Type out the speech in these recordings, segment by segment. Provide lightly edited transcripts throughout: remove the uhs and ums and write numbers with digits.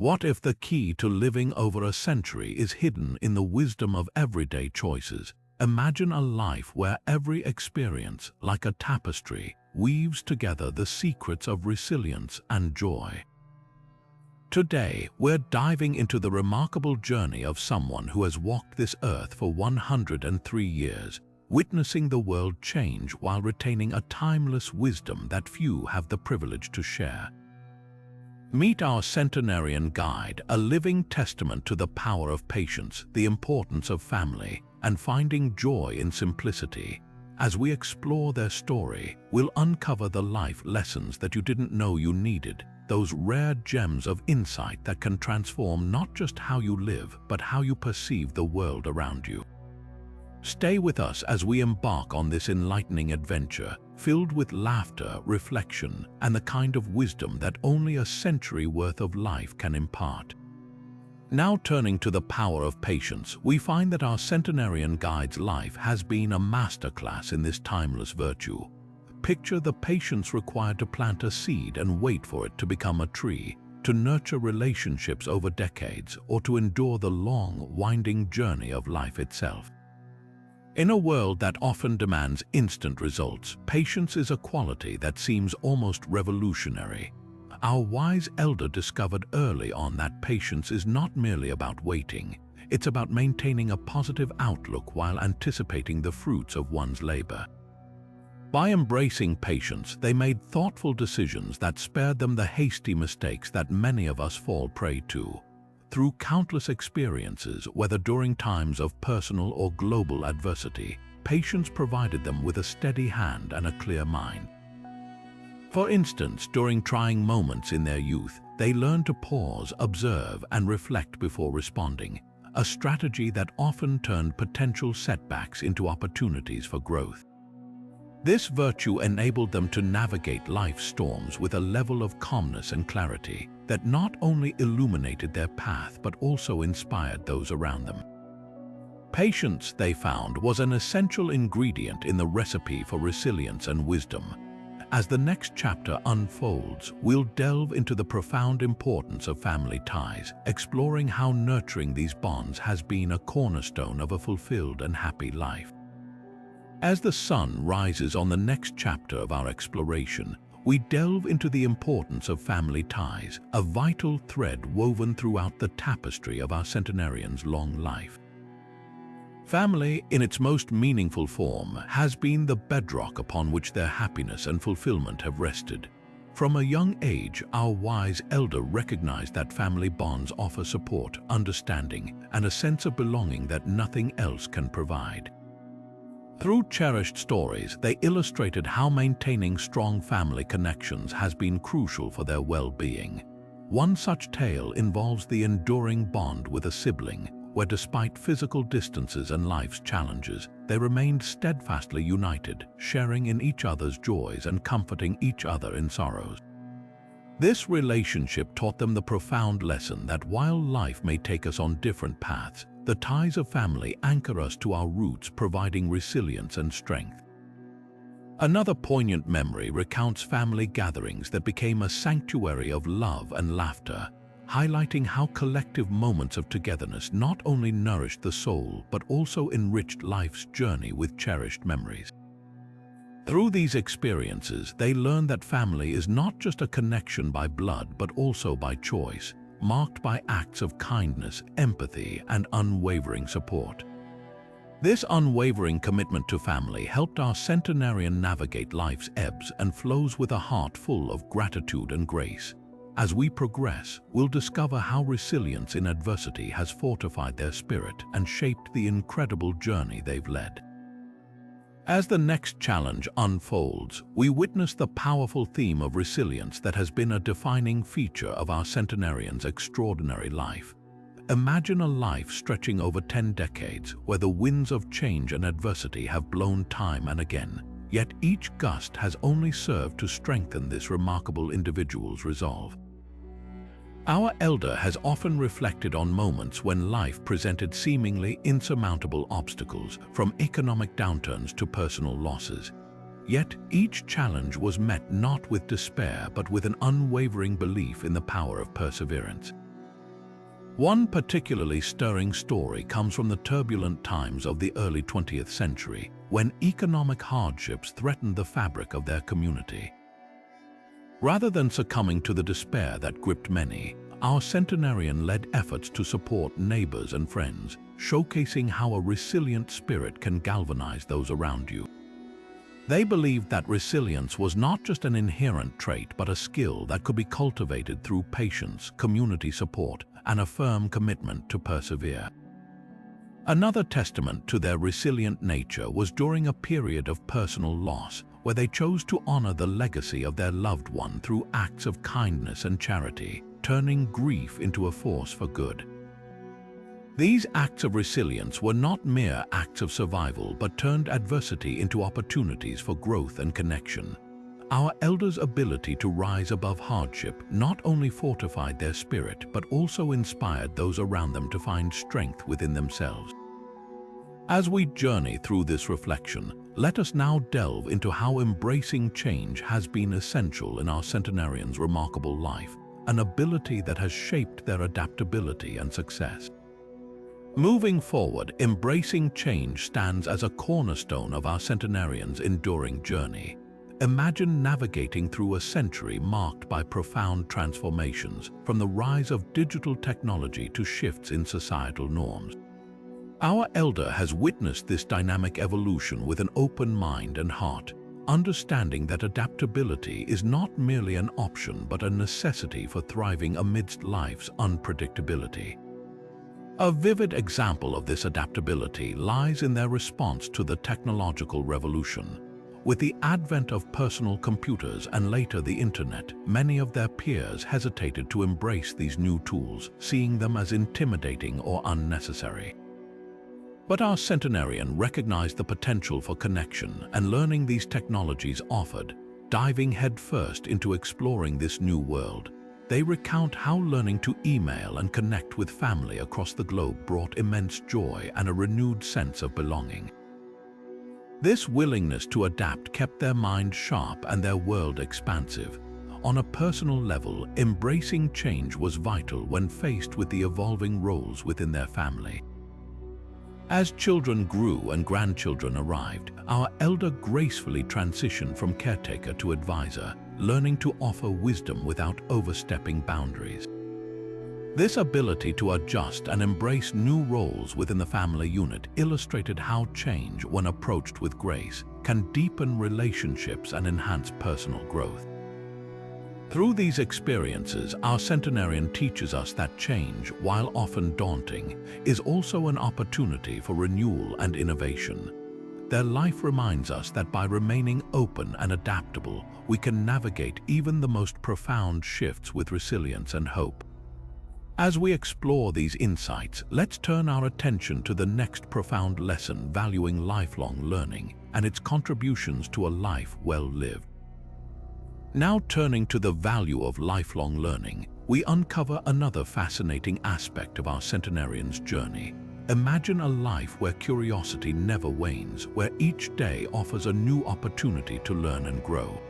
What if the key to living over a century is hidden in the wisdom of everyday choices? Imagine a life where every experience, like a tapestry, weaves together the secrets of resilience and joy. Today, we're diving into the remarkable journey of someone who has walked this earth for 103 years, witnessing the world change while retaining a timeless wisdom that few have the privilege to share. Meet our centenarian guide, a living testament to the power of patience, the importance of family, and finding joy in simplicity. As we explore their story, we'll uncover the life lessons that you didn't know you needed, those rare gems of insight that can transform not just how you live, but how you perceive the world around you. Stay with us as we embark on this enlightening adventure, filled with laughter, reflection, and the kind of wisdom that only a century worth of life can impart. Now turning to the power of patience, we find that our centenarian guide's life has been a masterclass in this timeless virtue. Picture the patience required to plant a seed and wait for it to become a tree, to nurture relationships over decades, or to endure the long, winding journey of life itself. In a world that often demands instant results, patience is a quality that seems almost revolutionary. Our wise elder discovered early on that patience is not merely about waiting, it's about maintaining a positive outlook while anticipating the fruits of one's labor. By embracing patience, they made thoughtful decisions that spared them the hasty mistakes that many of us fall prey to. Through countless experiences, whether during times of personal or global adversity, patience provided them with a steady hand and a clear mind. For instance, during trying moments in their youth, they learned to pause, observe, and reflect before responding, a strategy that often turned potential setbacks into opportunities for growth. This virtue enabled them to navigate life's storms with a level of calmness and clarity that not only illuminated their path but also inspired those around them. Patience, they found, was an essential ingredient in the recipe for resilience and wisdom. As the next chapter unfolds, we'll delve into the profound importance of family ties, exploring how nurturing these bonds has been a cornerstone of a fulfilled and happy life. As the sun rises on the next chapter of our exploration, we delve into the importance of family ties, a vital thread woven throughout the tapestry of our centenarian's long life. Family, in its most meaningful form, has been the bedrock upon which their happiness and fulfillment have rested. From a young age, our wise elder recognized that family bonds offer support, understanding, and a sense of belonging that nothing else can provide. Through cherished stories, they illustrated how maintaining strong family connections has been crucial for their well-being. One such tale involves the enduring bond with a sibling, where despite physical distances and life's challenges, they remained steadfastly united, sharing in each other's joys and comforting each other in sorrows. This relationship taught them the profound lesson that while life may take us on different paths, the ties of family anchor us to our roots, providing resilience and strength. Another poignant memory recounts family gatherings that became a sanctuary of love and laughter, highlighting how collective moments of togetherness not only nourished the soul but also enriched life's journey with cherished memories. Through these experiences, they learned that family is not just a connection by blood but also by choice, marked by acts of kindness, empathy, and unwavering support. This unwavering commitment to family helped our centenarian navigate life's ebbs and flows with a heart full of gratitude and grace. As we progress, we'll discover how resilience in adversity has fortified their spirit and shaped the incredible journey they've led. As the next challenge unfolds, we witness the powerful theme of resilience that has been a defining feature of our centenarian's extraordinary life. Imagine a life stretching over 10 decades, where the winds of change and adversity have blown time and again, yet each gust has only served to strengthen this remarkable individual's resolve. Our elder has often reflected on moments when life presented seemingly insurmountable obstacles, from economic downturns to personal losses. Yet each challenge was met not with despair but with an unwavering belief in the power of perseverance. One particularly stirring story comes from the turbulent times of the early 20th century, when economic hardships threatened the fabric of their community. Rather than succumbing to the despair that gripped many, our centenarian led efforts to support neighbors and friends, showcasing how a resilient spirit can galvanize those around you. They believed that resilience was not just an inherent trait but a skill that could be cultivated through patience, community support, and a firm commitment to persevere. Another testament to their resilient nature was during a period of personal loss, where they chose to honor the legacy of their loved one through acts of kindness and charity, turning grief into a force for good. These acts of resilience were not mere acts of survival but turned adversity into opportunities for growth and connection. Our elders' ability to rise above hardship not only fortified their spirit but also inspired those around them to find strength within themselves. As we journey through this reflection, let us now delve into how embracing change has been essential in our centenarians' remarkable life, an ability that has shaped their adaptability and success. Moving forward, embracing change stands as a cornerstone of our centenarians' enduring journey. Imagine navigating through a century marked by profound transformations, from the rise of digital technology to shifts in societal norms. Our elder has witnessed this dynamic evolution with an open mind and heart, understanding that adaptability is not merely an option but a necessity for thriving amidst life's unpredictability. A vivid example of this adaptability lies in their response to the technological revolution. With the advent of personal computers and later the internet, many of their peers hesitated to embrace these new tools, seeing them as intimidating or unnecessary. But our centenarian recognized the potential for connection and learning these technologies offered, diving headfirst into exploring this new world. They recount how learning to email and connect with family across the globe brought immense joy and a renewed sense of belonging. This willingness to adapt kept their mind sharp and their world expansive. On a personal level, embracing change was vital when faced with the evolving roles within their family. As children grew and grandchildren arrived, our elder gracefully transitioned from caretaker to advisor, learning to offer wisdom without overstepping boundaries. This ability to adjust and embrace new roles within the family unit illustrated how change, when approached with grace, can deepen relationships and enhance personal growth. Through these experiences, our centenarian teaches us that change, while often daunting, is also an opportunity for renewal and innovation. Their life reminds us that by remaining open and adaptable, we can navigate even the most profound shifts with resilience and hope. As we explore these insights, let's turn our attention to the next profound lesson, valuing lifelong learning and its contributions to a life well lived. Now turning to the value of lifelong learning, we uncover another fascinating aspect of our centenarian's journey. Imagine a life where curiosity never wanes, where each day offers a new opportunity to learn and grow.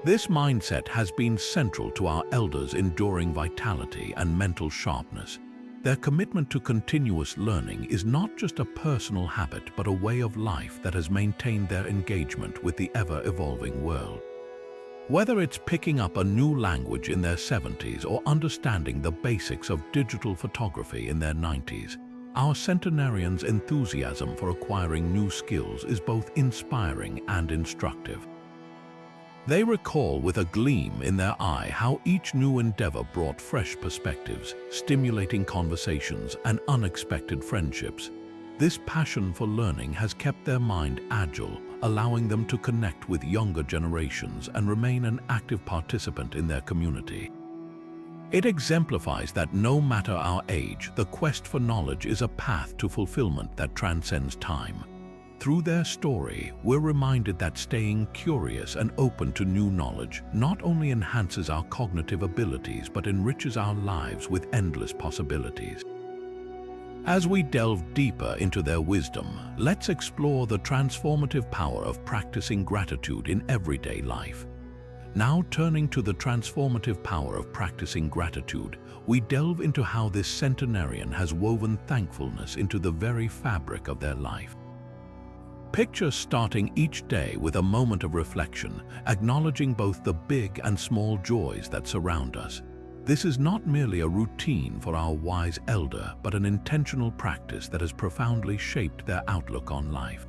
This mindset has been central to our elders' enduring vitality and mental sharpness. Their commitment to continuous learning is not just a personal habit but a way of life that has maintained their engagement with the ever-evolving world. Whether it's picking up a new language in their 70s or understanding the basics of digital photography in their 90s, our centenarians' enthusiasm for acquiring new skills is both inspiring and instructive. They recall with a gleam in their eye how each new endeavor brought fresh perspectives, stimulating conversations, and unexpected friendships. This passion for learning has kept their mind agile, allowing them to connect with younger generations and remain an active participant in their community. It exemplifies that no matter our age, the quest for knowledge is a path to fulfillment that transcends time. Through their story, we're reminded that staying curious and open to new knowledge not only enhances our cognitive abilities but enriches our lives with endless possibilities. As we delve deeper into their wisdom, let's explore the transformative power of practicing gratitude in everyday life. Now turning to the transformative power of practicing gratitude, we delve into how this centenarian has woven thankfulness into the very fabric of their life. Picture starting each day with a moment of reflection, acknowledging both the big and small joys that surround us. This is not merely a routine for our wise elder, but an intentional practice that has profoundly shaped their outlook on life.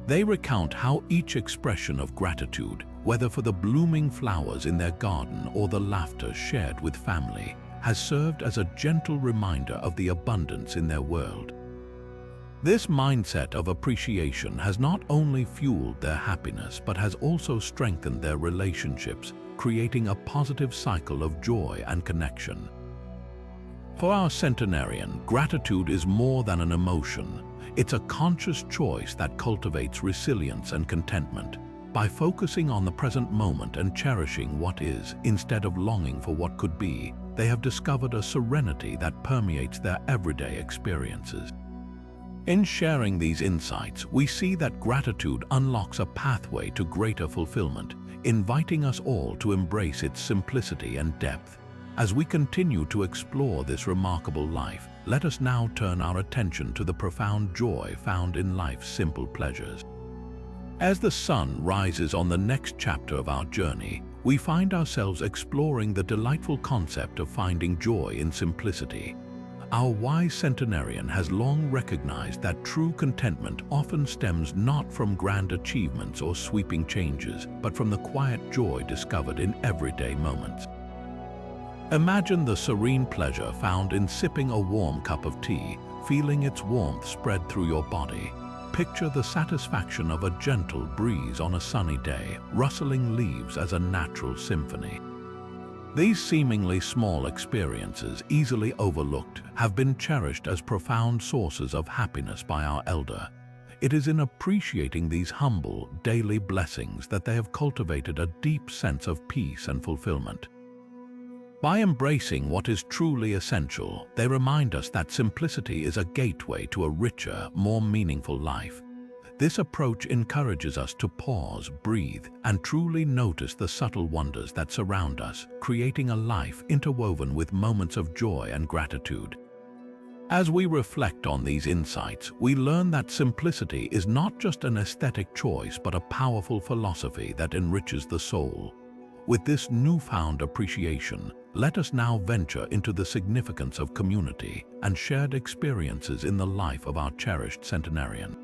They recount how each expression of gratitude, whether for the blooming flowers in their garden or the laughter shared with family, has served as a gentle reminder of the abundance in their world. This mindset of appreciation has not only fueled their happiness but has also strengthened their relationships, creating a positive cycle of joy and connection. For our centenarian, gratitude is more than an emotion. It's a conscious choice that cultivates resilience and contentment. By focusing on the present moment and cherishing what is, instead of longing for what could be, they have discovered a serenity that permeates their everyday experiences. In sharing these insights, we see that gratitude unlocks a pathway to greater fulfillment, inviting us all to embrace its simplicity and depth. As we continue to explore this remarkable life, let us now turn our attention to the profound joy found in life's simple pleasures. As the sun rises on the next chapter of our journey, we find ourselves exploring the delightful concept of finding joy in simplicity. Our wise centenarian has long recognized that true contentment often stems not from grand achievements or sweeping changes, but from the quiet joy discovered in everyday moments. Imagine the serene pleasure found in sipping a warm cup of tea, feeling its warmth spread through your body. Picture the satisfaction of a gentle breeze on a sunny day, rustling leaves as a natural symphony. These seemingly small experiences, easily overlooked, have been cherished as profound sources of happiness by our elder. It is in appreciating these humble, daily blessings that they have cultivated a deep sense of peace and fulfillment. By embracing what is truly essential, they remind us that simplicity is a gateway to a richer, more meaningful life. This approach encourages us to pause, breathe, and truly notice the subtle wonders that surround us, creating a life interwoven with moments of joy and gratitude. As we reflect on these insights, we learn that simplicity is not just an aesthetic choice but a powerful philosophy that enriches the soul. With this newfound appreciation, let us now venture into the significance of community and shared experiences in the life of our cherished centenarian.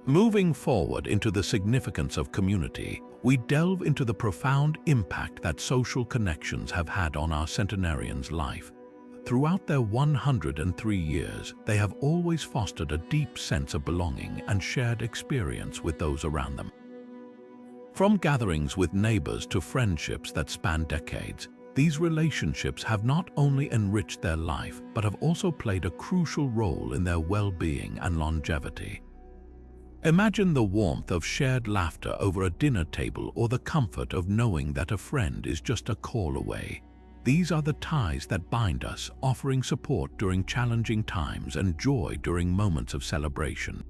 Moving forward into the significance of community, we delve into the profound impact that social connections have had on our centenarian's life. Throughout their 103 years, they have always fostered a deep sense of belonging and shared experience with those around them. From gatherings with neighbors to friendships that span decades, these relationships have not only enriched their life, but have also played a crucial role in their well-being and longevity. Imagine the warmth of shared laughter over a dinner table or the comfort of knowing that a friend is just a call away. These are the ties that bind us, offering support during challenging times and joy during moments of celebration.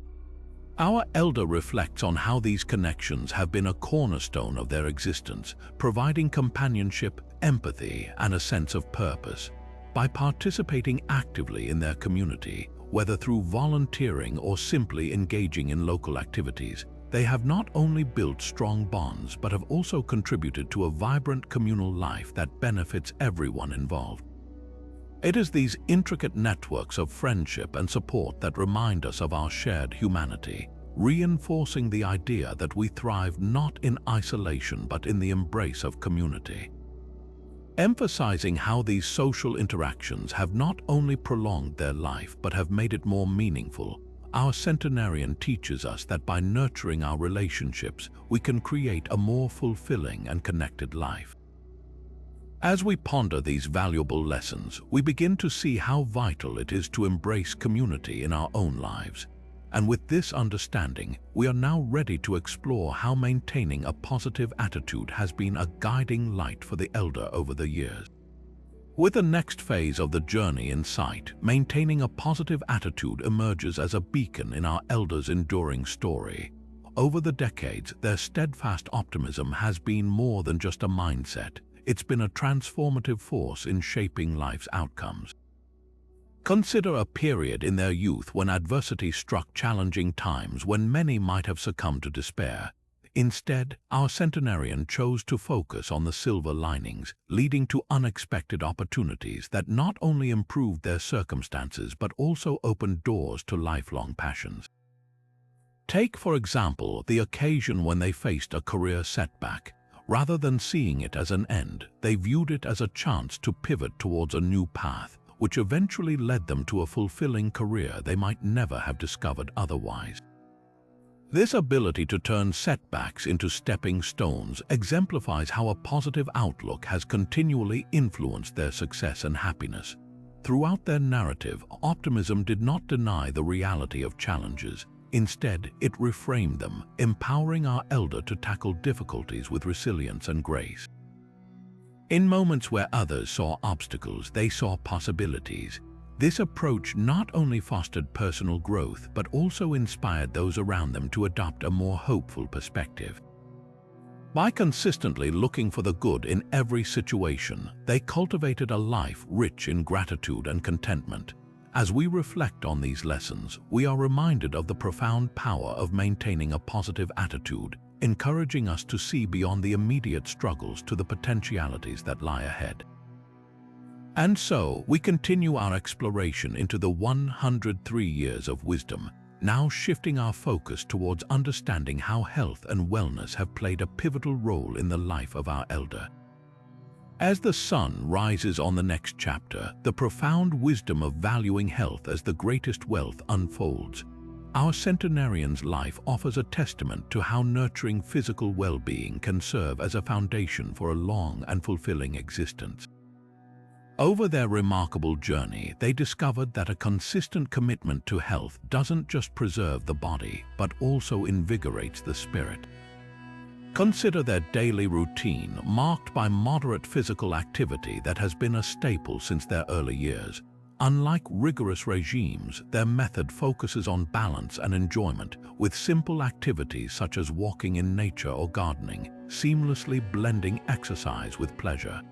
Our elder reflects on how these connections have been a cornerstone of their existence, providing companionship, empathy, and a sense of purpose. By participating actively in their community, whether through volunteering or simply engaging in local activities, they have not only built strong bonds but have also contributed to a vibrant communal life that benefits everyone involved. It is these intricate networks of friendship and support that remind us of our shared humanity, reinforcing the idea that we thrive not in isolation but in the embrace of community. Emphasizing how these social interactions have not only prolonged their life but have made it more meaningful, our centenarian teaches us that by nurturing our relationships, we can create a more fulfilling and connected life. As we ponder these valuable lessons, we begin to see how vital it is to embrace community in our own lives. And with this understanding, we are now ready to explore how maintaining a positive attitude has been a guiding light for the elder over the years. With the next phase of the journey in sight, maintaining a positive attitude emerges as a beacon in our elder's enduring story. Over the decades, their steadfast optimism has been more than just a mindset. It's been a transformative force in shaping life's outcomes. Consider a period in their youth when adversity struck, challenging times when many might have succumbed to despair. Instead, our centenarian chose to focus on the silver linings, leading to unexpected opportunities that not only improved their circumstances but also opened doors to lifelong passions. Take, for example, the occasion when they faced a career setback. Rather than seeing it as an end, they viewed it as a chance to pivot towards a new path, which eventually led them to a fulfilling career they might never have discovered otherwise. This ability to turn setbacks into stepping stones exemplifies how a positive outlook has continually influenced their success and happiness. Throughout their narrative, optimism did not deny the reality of challenges. Instead, it reframed them, empowering our elder to tackle difficulties with resilience and grace. In moments where others saw obstacles, they saw possibilities. This approach not only fostered personal growth but also inspired those around them to adopt a more hopeful perspective. By consistently looking for the good in every situation, they cultivated a life rich in gratitude and contentment. As we reflect on these lessons, we are reminded of the profound power of maintaining a positive attitude, encouraging us to see beyond the immediate struggles to the potentialities that lie ahead. And so, we continue our exploration into the 103 years of wisdom, now shifting our focus towards understanding how health and wellness have played a pivotal role in the life of our elder. As the sun rises on the next chapter, the profound wisdom of valuing health as the greatest wealth unfolds. Our centenarian's life offers a testament to how nurturing physical well-being can serve as a foundation for a long and fulfilling existence. Over their remarkable journey, they discovered that a consistent commitment to health doesn't just preserve the body, but also invigorates the spirit. Consider their daily routine, marked by moderate physical activity that has been a staple since their early years. Unlike rigorous regimes, their method focuses on balance and enjoyment, with simple activities such as walking in nature or gardening, seamlessly blending exercise with pleasure.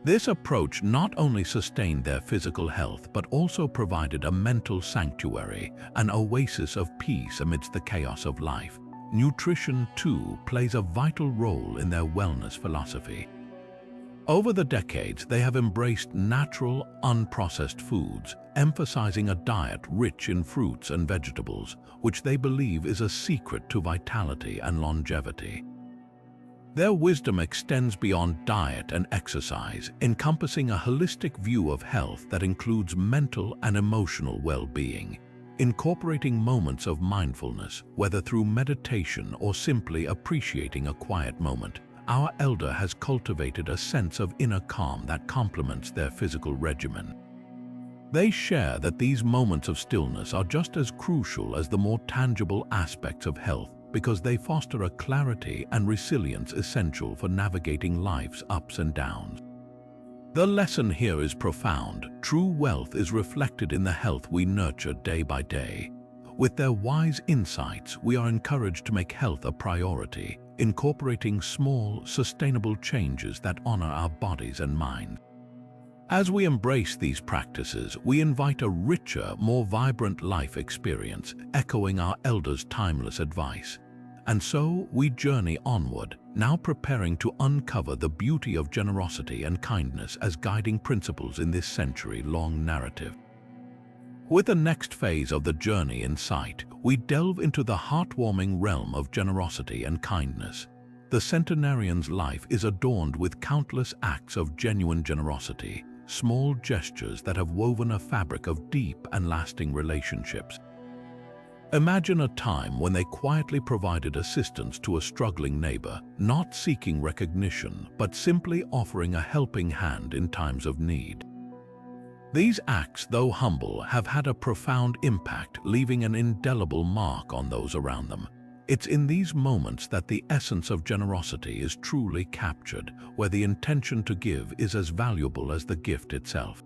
This approach not only sustained their physical health but also provided a mental sanctuary, an oasis of peace amidst the chaos of life. Nutrition, too, plays a vital role in their wellness philosophy. Over the decades, they have embraced natural, unprocessed foods, emphasizing a diet rich in fruits and vegetables, which they believe is a secret to vitality and longevity. Their wisdom extends beyond diet and exercise, encompassing a holistic view of health that includes mental and emotional well-being. Incorporating moments of mindfulness, whether through meditation or simply appreciating a quiet moment, our elder has cultivated a sense of inner calm that complements their physical regimen. They share that these moments of stillness are just as crucial as the more tangible aspects of health because they foster a clarity and resilience essential for navigating life's ups and downs. The lesson here is profound. True wealth is reflected in the health we nurture day by day. With their wise insights, we are encouraged to make health a priority, incorporating small, sustainable changes that honor our bodies and minds. As we embrace these practices, we invite a richer, more vibrant life experience, echoing our elders' timeless advice. And so we journey onward, now preparing to uncover the beauty of generosity and kindness as guiding principles in this century-long narrative. With the next phase of the journey in sight, we delve into the heartwarming realm of generosity and kindness. The centenarian's life is adorned with countless acts of genuine generosity, small gestures that have woven a fabric of deep and lasting relationships. Imagine a time when they quietly provided assistance to a struggling neighbor, not seeking recognition, but simply offering a helping hand in times of need. These acts, though humble, have had a profound impact, leaving an indelible mark on those around them. It's in these moments that the essence of generosity is truly captured, where the intention to give is as valuable as the gift itself.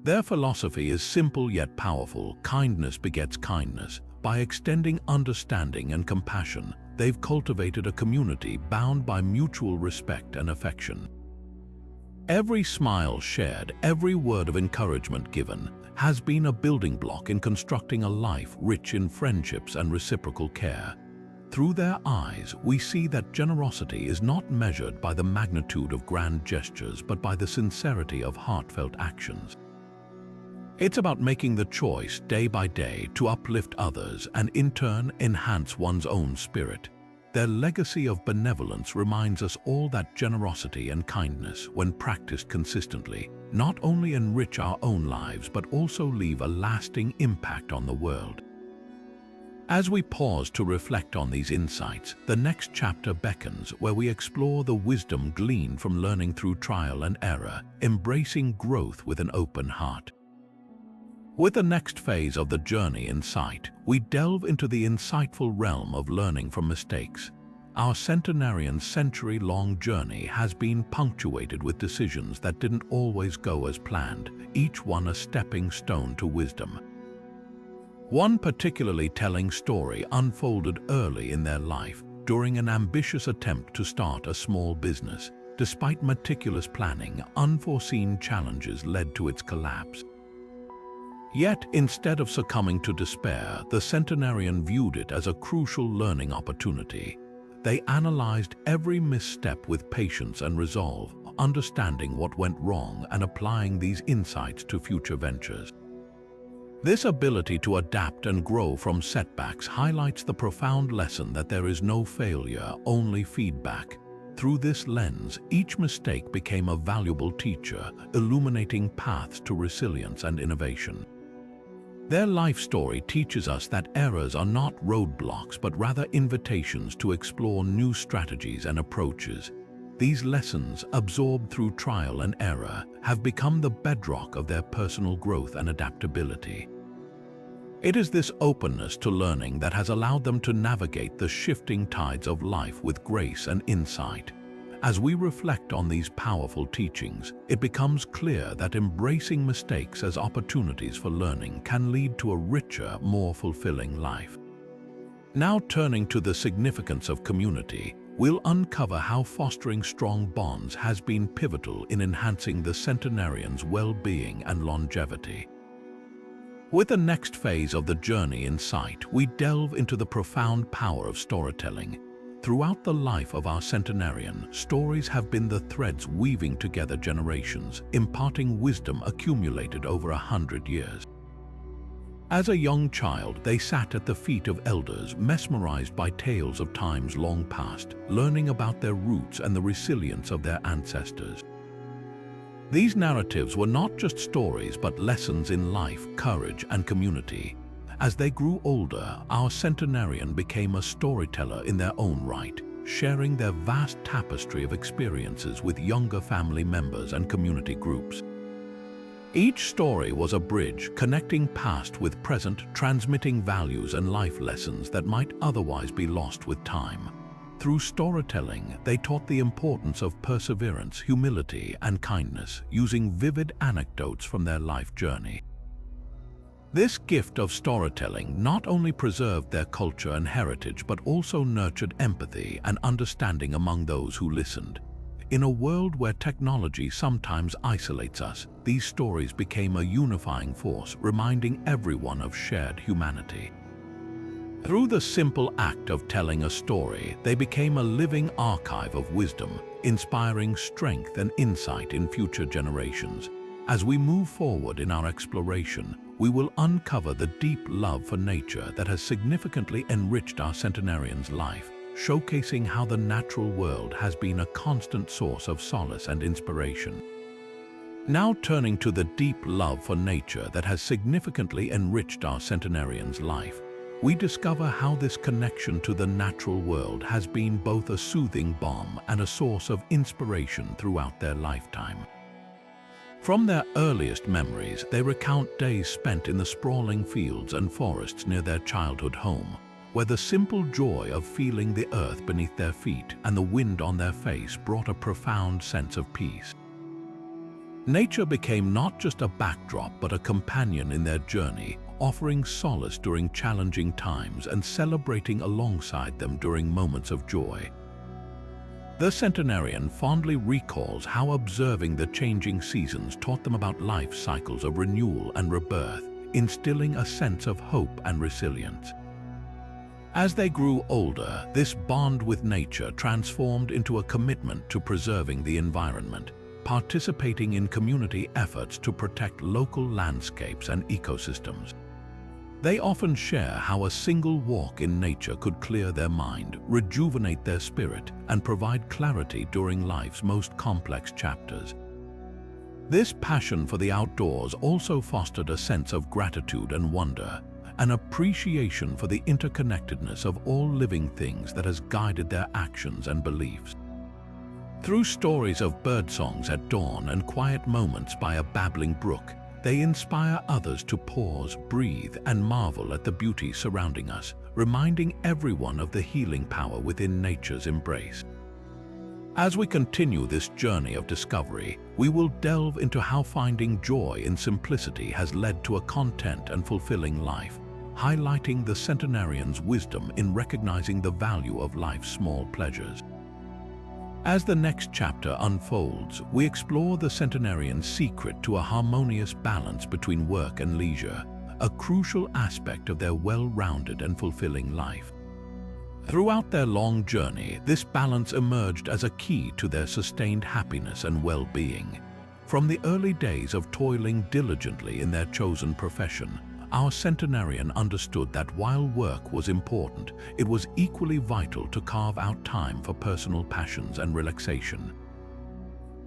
Their philosophy is simple yet powerful: kindness begets kindness. By extending understanding and compassion, they've cultivated a community bound by mutual respect and affection. Every smile shared, every word of encouragement given, has been a building block in constructing a life rich in friendships and reciprocal care. Through their eyes, we see that generosity is not measured by the magnitude of grand gestures, but by the sincerity of heartfelt actions. It's about making the choice day by day to uplift others and in turn enhance one's own spirit. Their legacy of benevolence reminds us all that generosity and kindness, when practiced consistently, not only enrich our own lives but also leave a lasting impact on the world. As we pause to reflect on these insights, the next chapter beckons, where we explore the wisdom gleaned from learning through trial and error, embracing growth with an open heart. With the next phase of the journey in sight, we delve into the insightful realm of learning from mistakes. Our centenarian century-long journey has been punctuated with decisions that didn't always go as planned, each one a stepping stone to wisdom. One particularly telling story unfolded early in their life, during an ambitious attempt to start a small business. Despite meticulous planning, unforeseen challenges led to its collapse. Yet, instead of succumbing to despair, the centenarian viewed it as a crucial learning opportunity. They analyzed every misstep with patience and resolve, understanding what went wrong and applying these insights to future ventures. This ability to adapt and grow from setbacks highlights the profound lesson that there is no failure, only feedback. Through this lens, each mistake became a valuable teacher, illuminating paths to resilience and innovation. Their life story teaches us that errors are not roadblocks but rather invitations to explore new strategies and approaches. These lessons, absorbed through trial and error, have become the bedrock of their personal growth and adaptability. It is this openness to learning that has allowed them to navigate the shifting tides of life with grace and insight. As we reflect on these powerful teachings, it becomes clear that embracing mistakes as opportunities for learning can lead to a richer, more fulfilling life. Now turning to the significance of community, we'll uncover how fostering strong bonds has been pivotal in enhancing the centenarian's well-being and longevity. With the next phase of the journey in sight, we delve into the profound power of storytelling. Throughout the life of our centenarian, stories have been the threads weaving together generations, imparting wisdom accumulated over 100 years. As a young child, they sat at the feet of elders, mesmerized by tales of times long past, learning about their roots and the resilience of their ancestors. These narratives were not just stories but lessons in life, courage, and community. As they grew older, our centenarian became a storyteller in their own right, sharing their vast tapestry of experiences with younger family members and community groups. Each story was a bridge connecting past with present, transmitting values and life lessons that might otherwise be lost with time. Through storytelling, they taught the importance of perseverance, humility, and kindness, using vivid anecdotes from their life journey. This gift of storytelling not only preserved their culture and heritage but also nurtured empathy and understanding among those who listened. In a world where technology sometimes isolates us, these stories became a unifying force, reminding everyone of shared humanity. Through the simple act of telling a story, they became a living archive of wisdom, inspiring strength and insight in future generations. As we move forward in our exploration, we will uncover the deep love for nature that has significantly enriched our centenarian's life, showcasing how the natural world has been a constant source of solace and inspiration. Now turning to the deep love for nature that has significantly enriched our centenarian's life, we discover how this connection to the natural world has been both a soothing balm and a source of inspiration throughout their lifetime. From their earliest memories, they recount days spent in the sprawling fields and forests near their childhood home, where the simple joy of feeling the earth beneath their feet and the wind on their face brought a profound sense of peace. Nature became not just a backdrop but a companion in their journey, offering solace during challenging times and celebrating alongside them during moments of joy. The centenarian fondly recalls how observing the changing seasons taught them about life cycles of renewal and rebirth, instilling a sense of hope and resilience. As they grew older, this bond with nature transformed into a commitment to preserving the environment, participating in community efforts to protect local landscapes and ecosystems. They often share how a single walk in nature could clear their mind, rejuvenate their spirit, and provide clarity during life's most complex chapters. This passion for the outdoors also fostered a sense of gratitude and wonder, an appreciation for the interconnectedness of all living things that has guided their actions and beliefs. Through stories of birdsongs at dawn and quiet moments by a babbling brook, they inspire others to pause, breathe, and marvel at the beauty surrounding us, reminding everyone of the healing power within nature's embrace. As we continue this journey of discovery, we will delve into how finding joy in simplicity has led to a content and fulfilling life, highlighting the centenarian's wisdom in recognizing the value of life's small pleasures. As the next chapter unfolds, we explore the centenarian's secret to a harmonious balance between work and leisure, a crucial aspect of their well-rounded and fulfilling life. Throughout their long journey, this balance emerged as a key to their sustained happiness and well-being. From the early days of toiling diligently in their chosen profession, our centenarian understood that while work was important, it was equally vital to carve out time for personal passions and relaxation.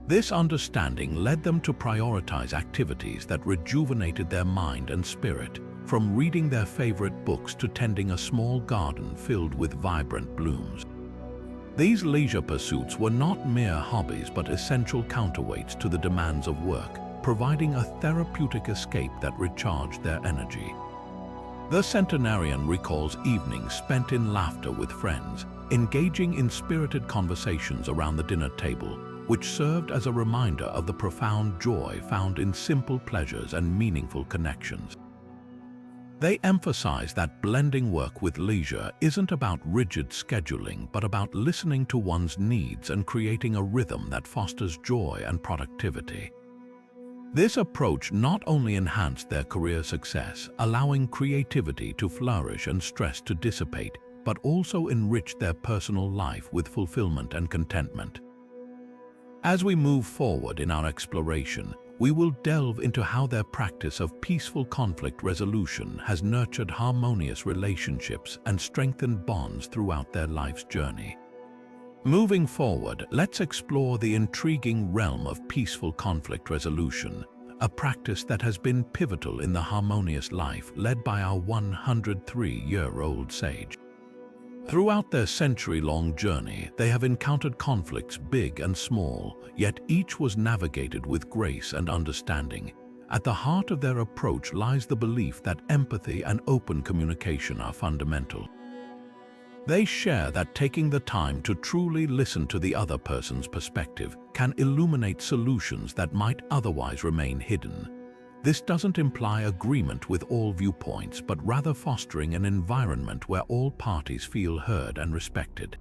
This understanding led them to prioritize activities that rejuvenated their mind and spirit, from reading their favorite books to tending a small garden filled with vibrant blooms. These leisure pursuits were not mere hobbies but essential counterweights to the demands of work, providing a therapeutic escape that recharged their energy. The centenarian recalls evenings spent in laughter with friends, engaging in spirited conversations around the dinner table, which served as a reminder of the profound joy found in simple pleasures and meaningful connections. They emphasize that blending work with leisure isn't about rigid scheduling, but about listening to one's needs and creating a rhythm that fosters joy and productivity. This approach not only enhanced their career success, allowing creativity to flourish and stress to dissipate, but also enriched their personal life with fulfillment and contentment. As we move forward in our exploration, we will delve into how their practice of peaceful conflict resolution has nurtured harmonious relationships and strengthened bonds throughout their life's journey. Moving forward, let's explore the intriguing realm of peaceful conflict resolution, a practice that has been pivotal in the harmonious life led by our 103-year-old sage. Throughout their century-long journey, they have encountered conflicts big and small, yet each was navigated with grace and understanding. At the heart of their approach lies the belief that empathy and open communication are fundamental. They share that taking the time to truly listen to the other person's perspective can illuminate solutions that might otherwise remain hidden. This doesn't imply agreement with all viewpoints, but rather fostering an environment where all parties feel heard and respected.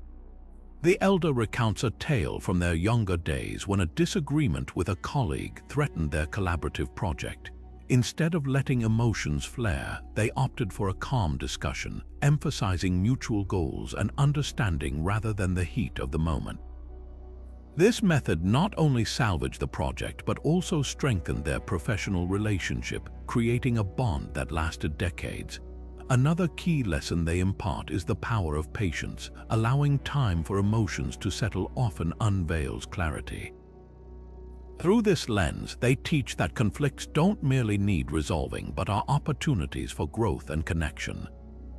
The elder recounts a tale from their younger days when a disagreement with a colleague threatened their collaborative project. Instead of letting emotions flare, they opted for a calm discussion, emphasizing mutual goals and understanding rather than the heat of the moment. This method not only salvaged the project but also strengthened their professional relationship, creating a bond that lasted decades. Another key lesson they impart is the power of patience. Allowing time for emotions to settle often unveils clarity. Through this lens, they teach that conflicts don't merely need resolving but are opportunities for growth and connection.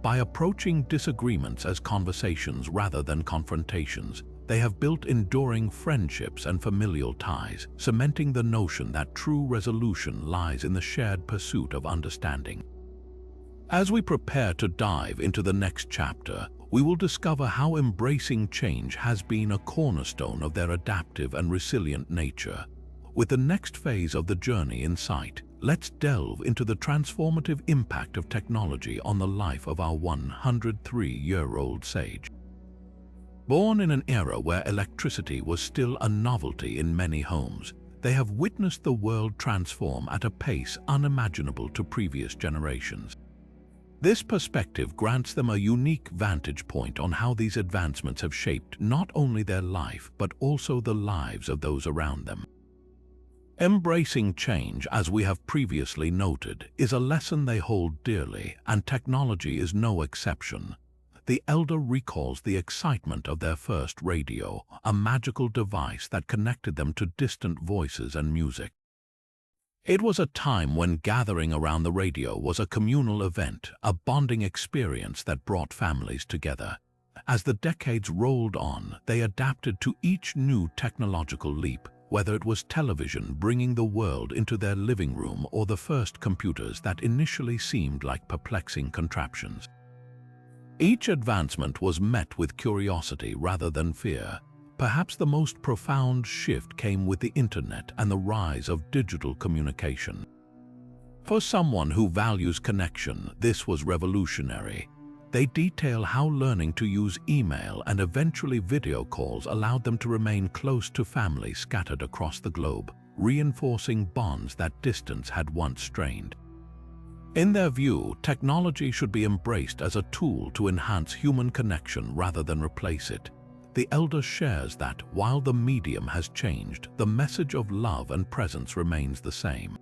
By approaching disagreements as conversations rather than confrontations, they have built enduring friendships and familial ties, cementing the notion that true resolution lies in the shared pursuit of understanding. As we prepare to dive into the next chapter, we will discover how embracing change has been a cornerstone of their adaptive and resilient nature. With the next phase of the journey in sight, let's delve into the transformative impact of technology on the life of our 103-year-old sage. Born in an era where electricity was still a novelty in many homes, they have witnessed the world transform at a pace unimaginable to previous generations. This perspective grants them a unique vantage point on how these advancements have shaped not only their life but also the lives of those around them. Embracing change, as we have previously noted, is a lesson they hold dearly, and technology is no exception. The elder recalls the excitement of their first radio, a magical device that connected them to distant voices and music. It was a time when gathering around the radio was a communal event, a bonding experience that brought families together. As the decades rolled on, they adapted to each new technological leap, whether it was television bringing the world into their living room or the first computers that initially seemed like perplexing contraptions. Each advancement was met with curiosity rather than fear. Perhaps the most profound shift came with the internet and the rise of digital communication. For someone who values connection, this was revolutionary. They detail how learning to use email and eventually video calls allowed them to remain close to families scattered across the globe, reinforcing bonds that distance had once strained. In their view, technology should be embraced as a tool to enhance human connection rather than replace it. The elder shares that, while the medium has changed, the message of love and presence remains the same.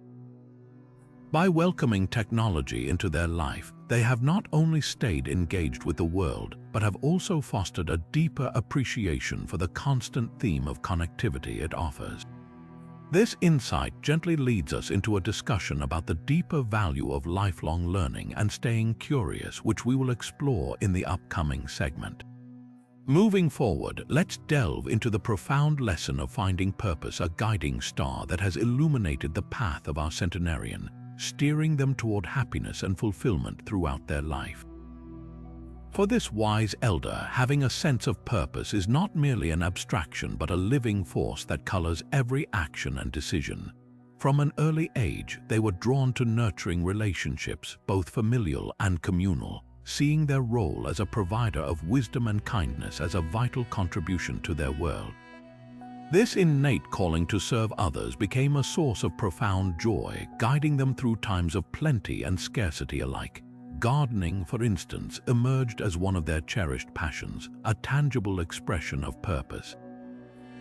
By welcoming technology into their life, they have not only stayed engaged with the world, but have also fostered a deeper appreciation for the constant theme of connectivity it offers. This insight gently leads us into a discussion about the deeper value of lifelong learning and staying curious, which we will explore in the upcoming segment. Moving forward, let's delve into the profound lesson of finding purpose, a guiding star that has illuminated the path of our centenarian, steering them toward happiness and fulfillment throughout their life. For this wise elder, having a sense of purpose is not merely an abstraction but a living force that colors every action and decision. From an early age, they were drawn to nurturing relationships, both familial and communal, seeing their role as a provider of wisdom and kindness as a vital contribution to their world. This innate calling to serve others became a source of profound joy, guiding them through times of plenty and scarcity alike. Gardening, for instance, emerged as one of their cherished passions, a tangible expression of purpose.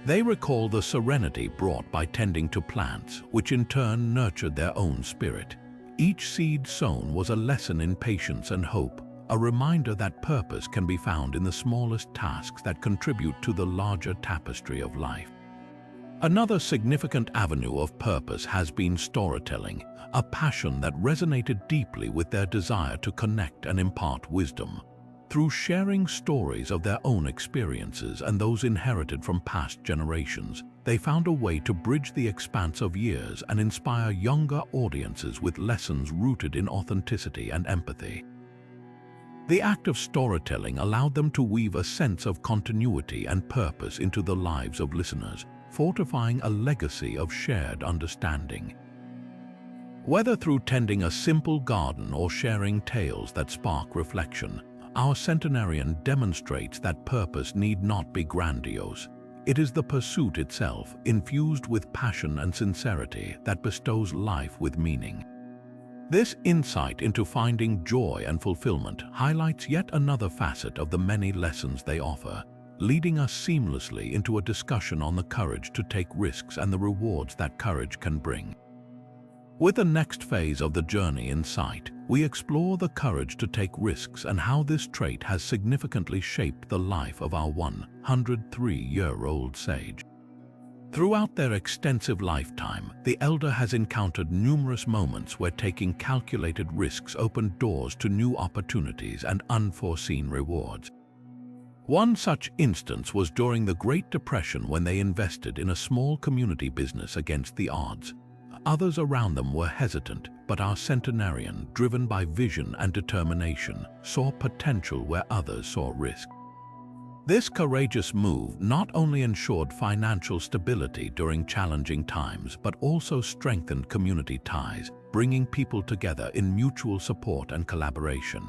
They recall the serenity brought by tending to plants, which in turn nurtured their own spirit. Each seed sown was a lesson in patience and hope, a reminder that purpose can be found in the smallest tasks that contribute to the larger tapestry of life. Another significant avenue of purpose has been storytelling, a passion that resonated deeply with their desire to connect and impart wisdom. Through sharing stories of their own experiences and those inherited from past generations, they found a way to bridge the expanse of years and inspire younger audiences with lessons rooted in authenticity and empathy. The act of storytelling allowed them to weave a sense of continuity and purpose into the lives of listeners, fortifying a legacy of shared understanding. Whether through tending a simple garden or sharing tales that spark reflection, our centenarian demonstrates that purpose need not be grandiose. It is the pursuit itself, infused with passion and sincerity, that bestows life with meaning. This insight into finding joy and fulfillment highlights yet another facet of the many lessons they offer, leading us seamlessly into a discussion on the courage to take risks and the rewards that courage can bring. With the next phase of the journey in sight, we explore the courage to take risks and how this trait has significantly shaped the life of our 103-year-old sage. Throughout their extensive lifetime, the elder has encountered numerous moments where taking calculated risks opened doors to new opportunities and unforeseen rewards. One such instance was during the Great Depression when they invested in a small community business against the odds. Others around them were hesitant, but our centenarian, driven by vision and determination, saw potential where others saw risk. This courageous move not only ensured financial stability during challenging times, but also strengthened community ties, bringing people together in mutual support and collaboration.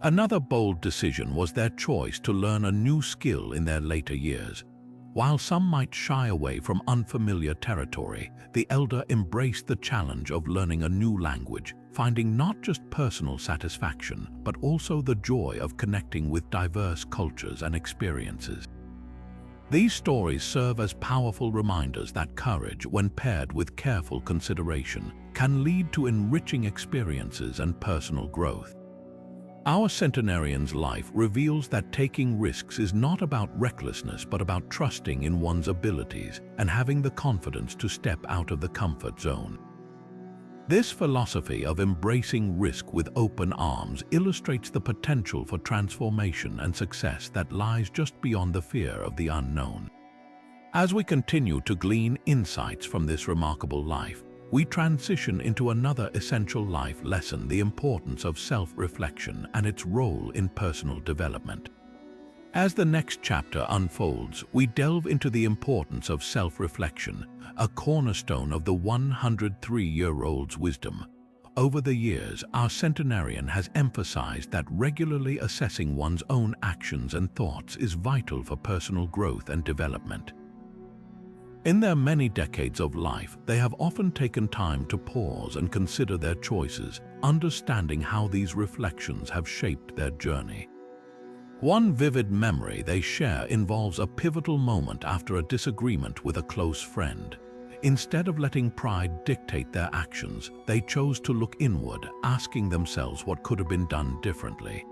Another bold decision was their choice to learn a new skill in their later years. While some might shy away from unfamiliar territory, the elder embraced the challenge of learning a new language, finding not just personal satisfaction, but also the joy of connecting with diverse cultures and experiences. These stories serve as powerful reminders that courage, when paired with careful consideration, can lead to enriching experiences and personal growth. Our centenarian's life reveals that taking risks is not about recklessness, but about trusting in one's abilities and having the confidence to step out of the comfort zone. This philosophy of embracing risk with open arms illustrates the potential for transformation and success that lies just beyond the fear of the unknown. As we continue to glean insights from this remarkable life, we transition into another essential life lesson: the importance of self-reflection and its role in personal development. As the next chapter unfolds, we delve into the importance of self-reflection, a cornerstone of the 103-year-old's wisdom. Over the years, our centenarian has emphasized that regularly assessing one's own actions and thoughts is vital for personal growth and development. In their many decades of life, they have often taken time to pause and consider their choices, understanding how these reflections have shaped their journey. One vivid memory they share involves a pivotal moment after a disagreement with a close friend. Instead of letting pride dictate their actions, they chose to look inward, asking themselves what could have been done differently.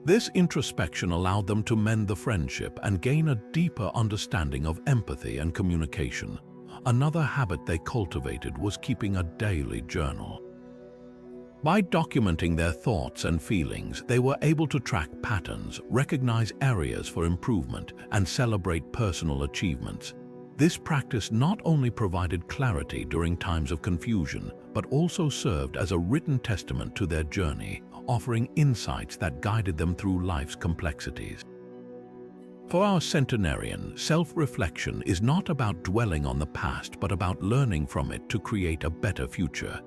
This introspection allowed them to mend the friendship and gain a deeper understanding of empathy and communication. Another habit they cultivated was keeping a daily journal. By documenting their thoughts and feelings, they were able to track patterns, recognize areas for improvement, and celebrate personal achievements. This practice not only provided clarity during times of confusion, but also served as a written testament to their journey, offering insights that guided them through life's complexities. For our centenarian, self-reflection is not about dwelling on the past, but about learning from it to create a better future.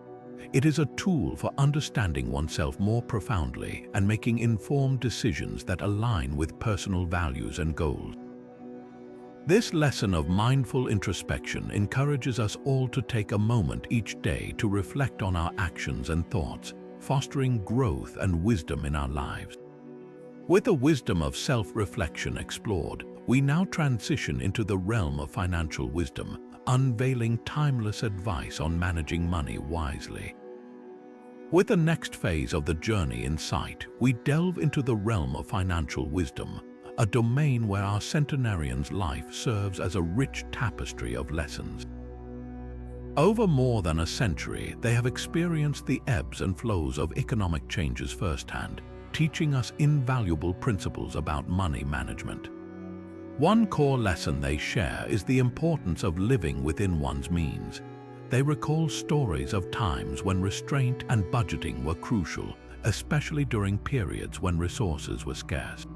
It is a tool for understanding oneself more profoundly and making informed decisions that align with personal values and goals. This lesson of mindful introspection encourages us all to take a moment each day to reflect on our actions and thoughts, fostering growth and wisdom in our lives. With the wisdom of self-reflection explored, we now transition into the realm of financial wisdom, unveiling timeless advice on managing money wisely. With the next phase of the journey in sight, we delve into the realm of financial wisdom, a domain where our centenarian's life serves as a rich tapestry of lessons. Over more than a century, they have experienced the ebbs and flows of economic changes firsthand, teaching us invaluable principles about money management. One core lesson they share is the importance of living within one's means. They recall stories of times when restraint and budgeting were crucial, especially during periods when resources were scarce.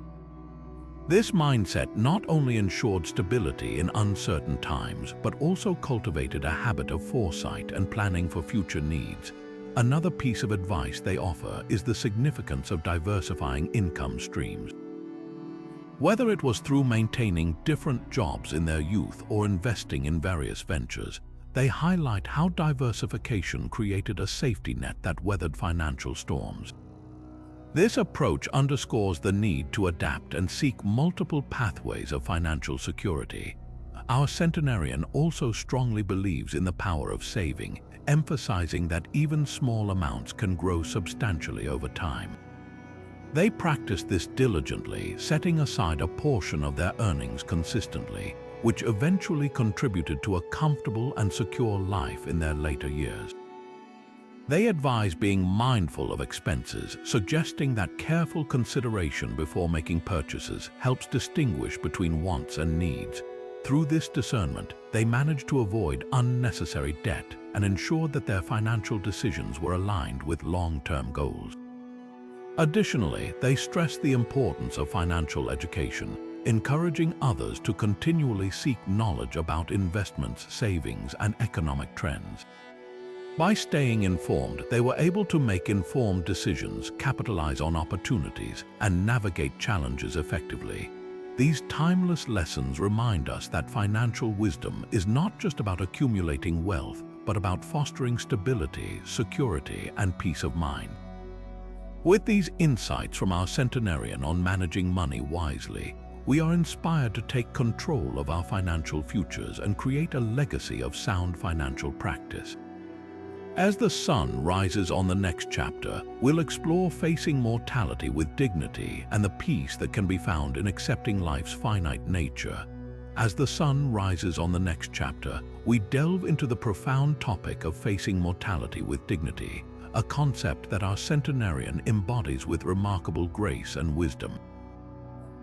This mindset not only ensured stability in uncertain times, but also cultivated a habit of foresight and planning for future needs. Another piece of advice they offer is the significance of diversifying income streams. Whether it was through maintaining different jobs in their youth or investing in various ventures, they highlight how diversification created a safety net that weathered financial storms. This approach underscores the need to adapt and seek multiple pathways of financial security. Our centenarian also strongly believes in the power of saving, emphasizing that even small amounts can grow substantially over time. They practice this diligently, setting aside a portion of their earnings consistently, which eventually contributed to a comfortable and secure life in their later years. They advise being mindful of expenses, suggesting that careful consideration before making purchases helps distinguish between wants and needs. Through this discernment, they managed to avoid unnecessary debt and ensured that their financial decisions were aligned with long-term goals. Additionally, they stress the importance of financial education, encouraging others to continually seek knowledge about investments, savings, and economic trends. By staying informed, they were able to make informed decisions, capitalize on opportunities, and navigate challenges effectively. These timeless lessons remind us that financial wisdom is not just about accumulating wealth, but about fostering stability, security, and peace of mind. With these insights from our centenarian on managing money wisely, we are inspired to take control of our financial futures and create a legacy of sound financial practice. As the sun rises on the next chapter, we'll explore facing mortality with dignity and the peace that can be found in accepting life's finite nature. As the sun rises on the next chapter, we delve into the profound topic of facing mortality with dignity, a concept that our centenarian embodies with remarkable grace and wisdom.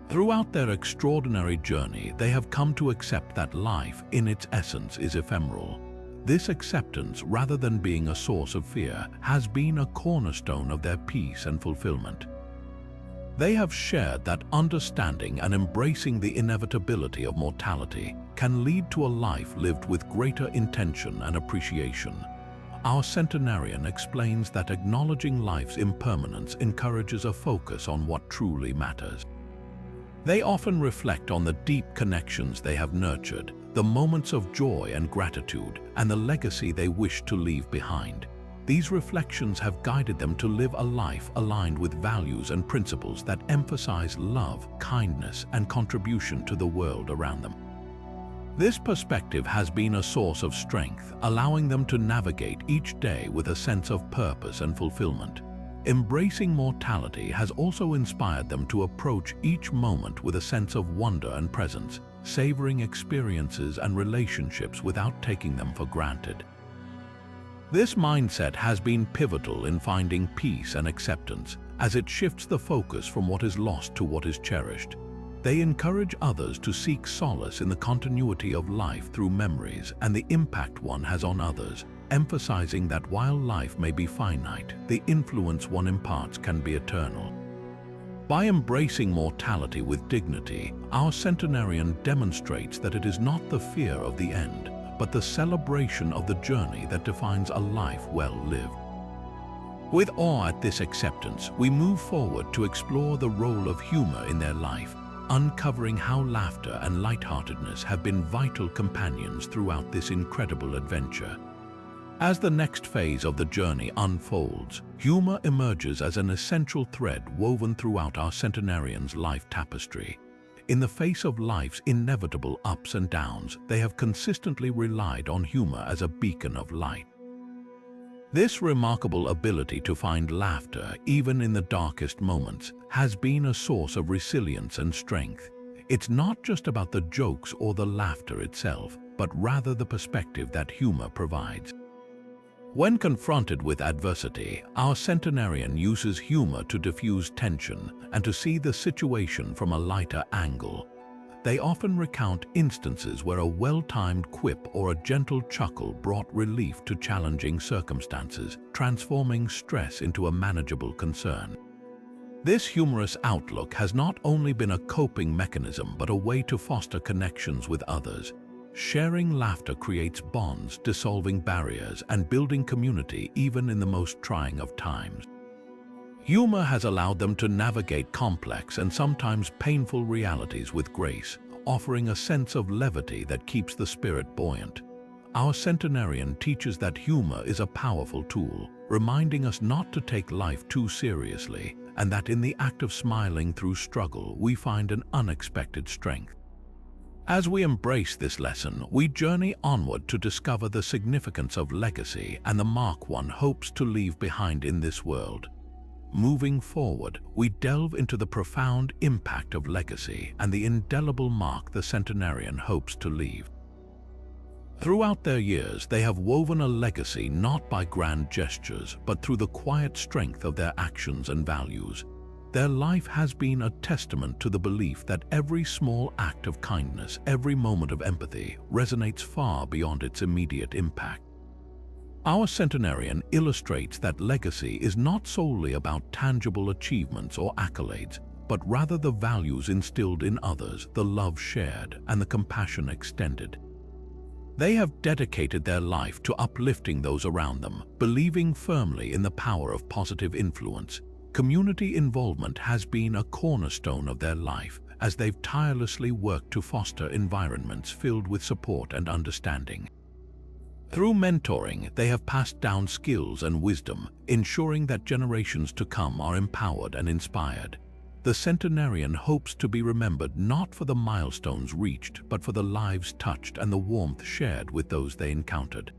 Throughout their extraordinary journey, they have come to accept that life, in its essence, is ephemeral. This acceptance, rather than being a source of fear, has been a cornerstone of their peace and fulfillment. They have shared that understanding and embracing the inevitability of mortality can lead to a life lived with greater intention and appreciation. Our centenarian explains that acknowledging life's impermanence encourages a focus on what truly matters. They often reflect on the deep connections they have nurtured, the moments of joy and gratitude, and the legacy they wish to leave behind. These reflections have guided them to live a life aligned with values and principles that emphasize love, kindness, and contribution to the world around them. This perspective has been a source of strength, allowing them to navigate each day with a sense of purpose and fulfillment. Embracing mortality has also inspired them to approach each moment with a sense of wonder and presence, savoring experiences and relationships without taking them for granted. This mindset has been pivotal in finding peace and acceptance, as it shifts the focus from what is lost to what is cherished. They encourage others to seek solace in the continuity of life through memories and the impact one has on others, emphasizing that while life may be finite, the influence one imparts can be eternal. By embracing mortality with dignity, our centenarian demonstrates that it is not the fear of the end, but the celebration of the journey that defines a life well lived. With awe at this acceptance, we move forward to explore the role of humor in their life, uncovering how laughter and lightheartedness have been vital companions throughout this incredible adventure. As the next phase of the journey unfolds, humor emerges as an essential thread woven throughout our centenarian's life tapestry. In the face of life's inevitable ups and downs, they have consistently relied on humor as a beacon of light. This remarkable ability to find laughter, even in the darkest moments, has been a source of resilience and strength. It's not just about the jokes or the laughter itself, but rather the perspective that humor provides. When confronted with adversity, our centenarian uses humor to diffuse tension and to see the situation from a lighter angle. They often recount instances where a well-timed quip or a gentle chuckle brought relief to challenging circumstances, transforming stress into a manageable concern. This humorous outlook has not only been a coping mechanism but a way to foster connections with others. Sharing laughter creates bonds, dissolving barriers, and building community even in the most trying of times. Humor has allowed them to navigate complex and sometimes painful realities with grace, offering a sense of levity that keeps the spirit buoyant. Our centenarian teaches that humor is a powerful tool, reminding us not to take life too seriously, and that in the act of smiling through struggle, we find an unexpected strength. As we embrace this lesson, we journey onward to discover the significance of legacy and the mark one hopes to leave behind in this world. Moving forward, we delve into the profound impact of legacy and the indelible mark the centenarian hopes to leave. Throughout their years, they have woven a legacy not by grand gestures, but through the quiet strength of their actions and values. Their life has been a testament to the belief that every small act of kindness, every moment of empathy, resonates far beyond its immediate impact. Our centenarian illustrates that legacy is not solely about tangible achievements or accolades, but rather the values instilled in others, the love shared, and the compassion extended. They have dedicated their life to uplifting those around them, believing firmly in the power of positive influence. Community involvement has been a cornerstone of their life, as they've tirelessly worked to foster environments filled with support and understanding. Through mentoring, they have passed down skills and wisdom, ensuring that generations to come are empowered and inspired. The centenarian hopes to be remembered not for the milestones reached, but for the lives touched and the warmth shared with those they encountered.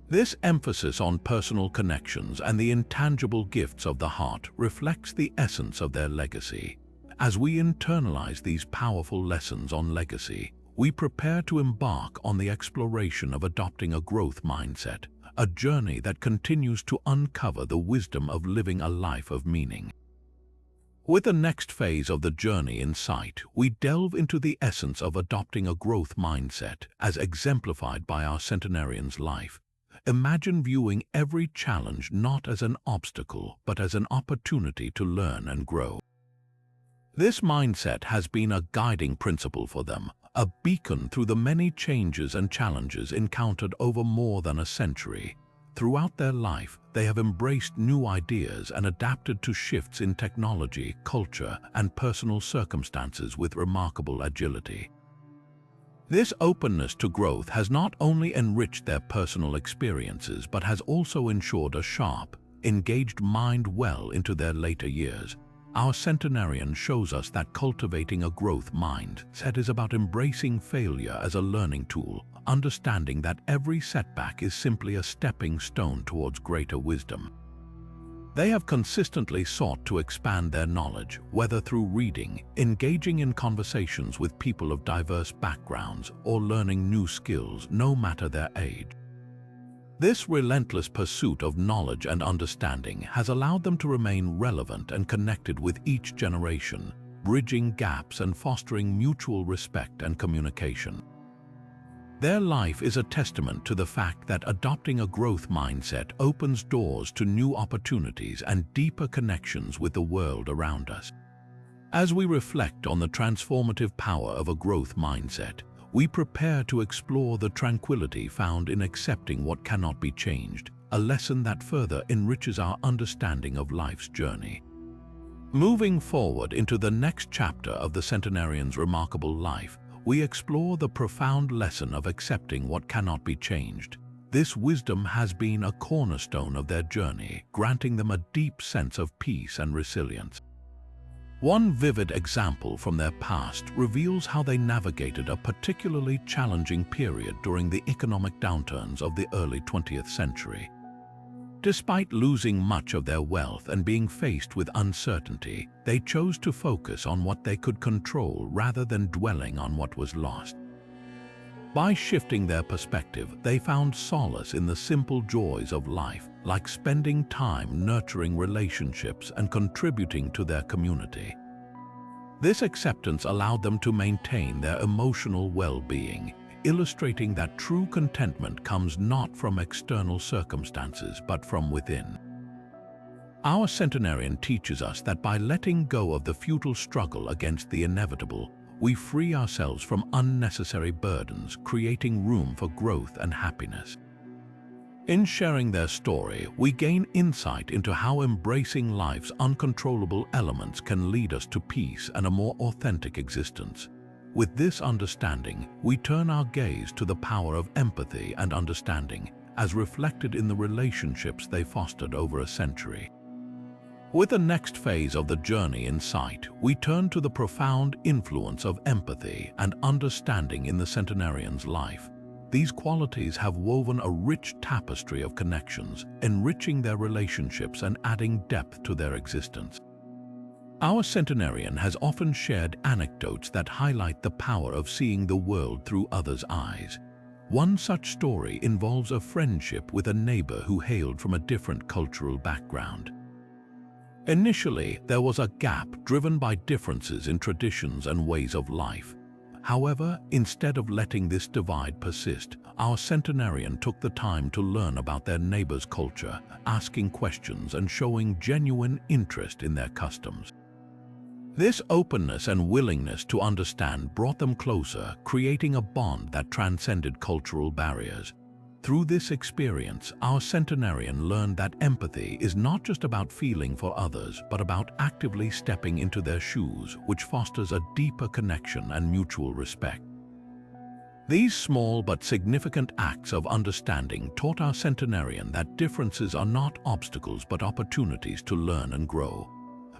This emphasis on personal connections and the intangible gifts of the heart reflects the essence of their legacy. As we internalize these powerful lessons on legacy, we prepare to embark on the exploration of adopting a growth mindset, a journey that continues to uncover the wisdom of living a life of meaning. With the next phase of the journey in sight, we delve into the essence of adopting a growth mindset as exemplified by our centenarian's life. Imagine viewing every challenge not as an obstacle, but as an opportunity to learn and grow. This mindset has been a guiding principle for them, a beacon through the many changes and challenges encountered over more than a century. Throughout their life, they have embraced new ideas and adapted to shifts in technology, culture, and personal circumstances with remarkable agility. This openness to growth has not only enriched their personal experiences, but has also ensured a sharp, engaged mind well into their later years. Our centenarian shows us that cultivating a growth mindset is about embracing failure as a learning tool, understanding that every setback is simply a stepping stone towards greater wisdom. They have consistently sought to expand their knowledge, whether through reading, engaging in conversations with people of diverse backgrounds, or learning new skills, no matter their age. This relentless pursuit of knowledge and understanding has allowed them to remain relevant and connected with each generation, bridging gaps and fostering mutual respect and communication. Their life is a testament to the fact that adopting a growth mindset opens doors to new opportunities and deeper connections with the world around us. As we reflect on the transformative power of a growth mindset, we prepare to explore the tranquility found in accepting what cannot be changed, a lesson that further enriches our understanding of life's journey. Moving forward into the next chapter of the centenarian's remarkable life, we explore the profound lesson of accepting what cannot be changed. This wisdom has been a cornerstone of their journey, granting them a deep sense of peace and resilience. One vivid example from their past reveals how they navigated a particularly challenging period during the economic downturns of the early 20th century. Despite losing much of their wealth and being faced with uncertainty, they chose to focus on what they could control rather than dwelling on what was lost. By shifting their perspective, they found solace in the simple joys of life, like spending time nurturing relationships and contributing to their community. This acceptance allowed them to maintain their emotional well-being, illustrating that true contentment comes not from external circumstances but from within. Our centenarian teaches us that by letting go of the futile struggle against the inevitable, we free ourselves from unnecessary burdens, creating room for growth and happiness. In sharing their story, we gain insight into how embracing life's uncontrollable elements can lead us to peace and a more authentic existence. With this understanding, we turn our gaze to the power of empathy and understanding, as reflected in the relationships they fostered over a century. With the next phase of the journey in sight, we turn to the profound influence of empathy and understanding in the centenarian's life. These qualities have woven a rich tapestry of connections, enriching their relationships and adding depth to their existence. Our centenarian has often shared anecdotes that highlight the power of seeing the world through others' eyes. One such story involves a friendship with a neighbor who hailed from a different cultural background. Initially, there was a gap driven by differences in traditions and ways of life. However, instead of letting this divide persist, our centenarian took the time to learn about their neighbor's culture, asking questions and showing genuine interest in their customs. This openness and willingness to understand brought them closer, creating a bond that transcended cultural barriers. Through this experience, our centenarian learned that empathy is not just about feeling for others, but about actively stepping into their shoes, which fosters a deeper connection and mutual respect. These small but significant acts of understanding taught our centenarian that differences are not obstacles but opportunities to learn and grow.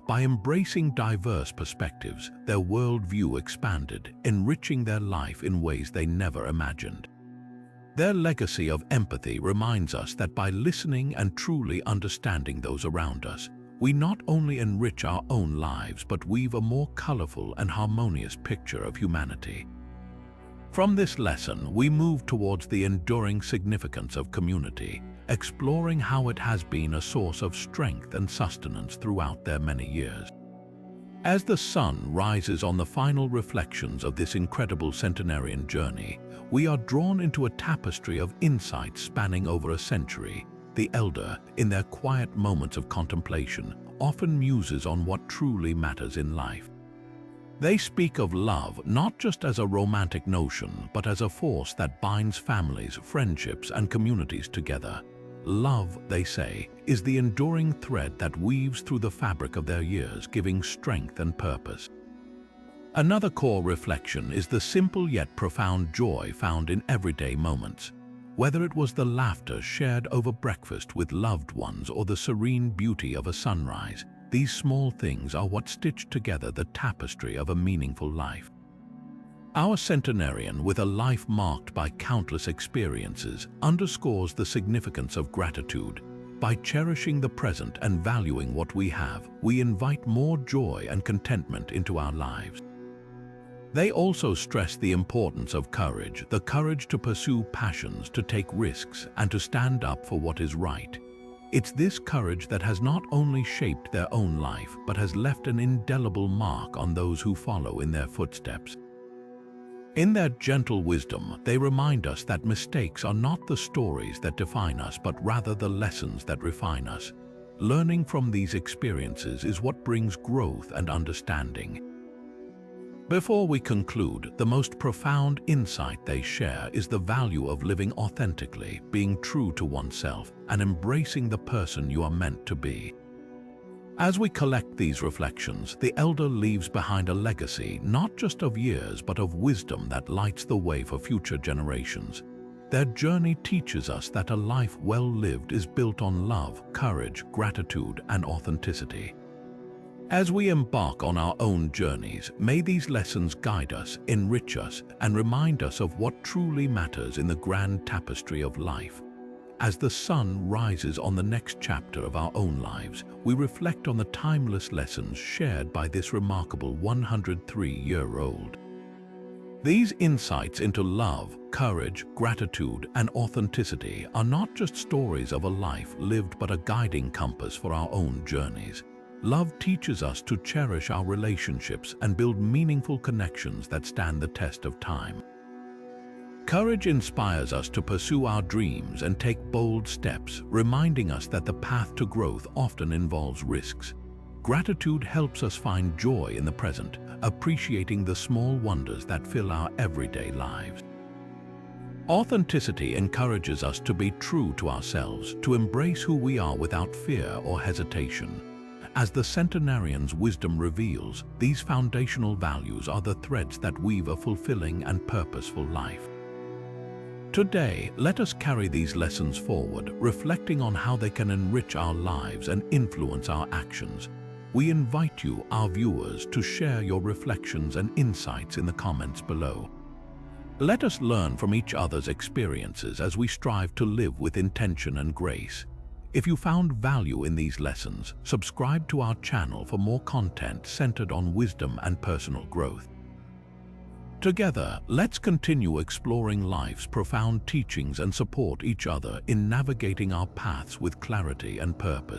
By embracing diverse perspectives, their worldview expanded, enriching their life in ways they never imagined. Their legacy of empathy reminds us that by listening and truly understanding those around us, we not only enrich our own lives but weave a more colorful and harmonious picture of humanity. From this lesson, we move towards the enduring significance of community, exploring how it has been a source of strength and sustenance throughout their many years. As the sun rises on the final reflections of this incredible centenarian journey, we are drawn into a tapestry of insights spanning over a century. The elder, in their quiet moments of contemplation, often muses on what truly matters in life. They speak of love not just as a romantic notion, but as a force that binds families, friendships, and communities together. Love, they say, is the enduring thread that weaves through the fabric of their years, giving strength and purpose. Another core reflection is the simple yet profound joy found in everyday moments. Whether it was the laughter shared over breakfast with loved ones or the serene beauty of a sunrise, these small things are what stitch together the tapestry of a meaningful life. Our centenarian, with a life marked by countless experiences, underscores the significance of gratitude. By cherishing the present and valuing what we have, we invite more joy and contentment into our lives. They also stress the importance of courage, the courage to pursue passions, to take risks, and to stand up for what is right. It's this courage that has not only shaped their own life, but has left an indelible mark on those who follow in their footsteps. In their gentle wisdom, they remind us that mistakes are not the stories that define us, but rather the lessons that refine us. Learning from these experiences is what brings growth and understanding. Before we conclude, the most profound insight they share is the value of living authentically, being true to oneself, and embracing the person you are meant to be. As we collect these reflections, the elder leaves behind a legacy not just of years but of wisdom that lights the way for future generations. Their journey teaches us that a life well lived is built on love, courage, gratitude, and authenticity. As we embark on our own journeys, may these lessons guide us, enrich us, and remind us of what truly matters in the grand tapestry of life. As the sun rises on the next chapter of our own lives, we reflect on the timeless lessons shared by this remarkable 103-year-old. These insights into love, courage, gratitude, and authenticity are not just stories of a life lived but a guiding compass for our own journeys. Love teaches us to cherish our relationships and build meaningful connections that stand the test of time. Courage inspires us to pursue our dreams and take bold steps, reminding us that the path to growth often involves risks. Gratitude helps us find joy in the present, appreciating the small wonders that fill our everyday lives. Authenticity encourages us to be true to ourselves, to embrace who we are without fear or hesitation. As the centenarian's wisdom reveals, these foundational values are the threads that weave a fulfilling and purposeful life. Today, let us carry these lessons forward, reflecting on how they can enrich our lives and influence our actions. We invite you, our viewers, to share your reflections and insights in the comments below. Let us learn from each other's experiences as we strive to live with intention and grace. If you found value in these lessons, subscribe to our channel for more content centered on wisdom and personal growth. Together, let's continue exploring life's profound teachings and support each other in navigating our paths with clarity and purpose.